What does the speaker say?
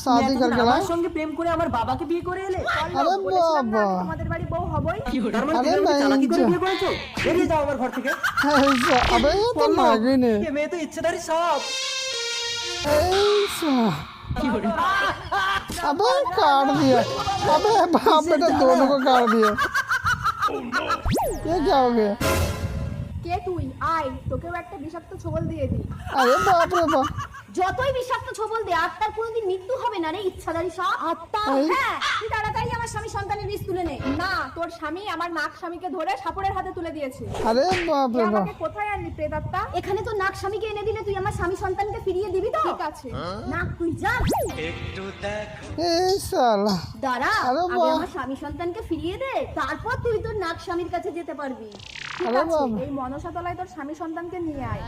शादी करके আমার সঙ্গে প্রেম করে আমার বাবাকে বিয়ে করে এলে। अरे बाबा আমাদের বাড়ি বউ হবই। তার মানে আরে তুমি আমাকে চালাকি করে ভাই, বিয়ে করেছো? বেরিয়ে যাও আমার ঘর থেকে। ऐसा अबे ये तो नागिन है এ মেয়ে তো ইচ্ছেদারি সব। ऐसा अबे काट दिया अबे बाप बेटा दोनों को काट दिया ये क्या हो गया কে তুই? আয়, তোকেও একটা বিষাক্ত ছোবল দিয়ে দি। अरे बाप रे बाप যতই বিষাক্ত ছোবল দে, আত্মার কোনোদিন মৃত্যু হবে না রে ইচ্ছাধারী সব। আত্মা? হ্যাঁ, তুই তাড়াতাড়ি আমার স্বামী সন্তানের বীজ তুলে নে। না, তোর স্বামী আমার নাক স্বামীকে ধরে সাপুড়ের হাতে তুলে দিয়েছে। अरे बाप रे बाप আমাকে কোথায় আনলি প্রেতাত্মা? এখানে তো নাক স্বামীকে এনে দিলে তুই আমার স্বামী সন্তানকে ফিরিয়ে দিবি তো? ঠিক আছে, নাক তুই যা। ए साला দাঁড়া, আরে আগে বাহ। আমার স্বামী সন্তানকে ফিরিয়ে দে, তারপর তুই তোর নাক স্বামীর কাছে যেতে পারবি। ঠিক আরে আছে, বাবা। এই মনসা তলায় তোর স্বামী সন্তানকে নিয়ে আয়।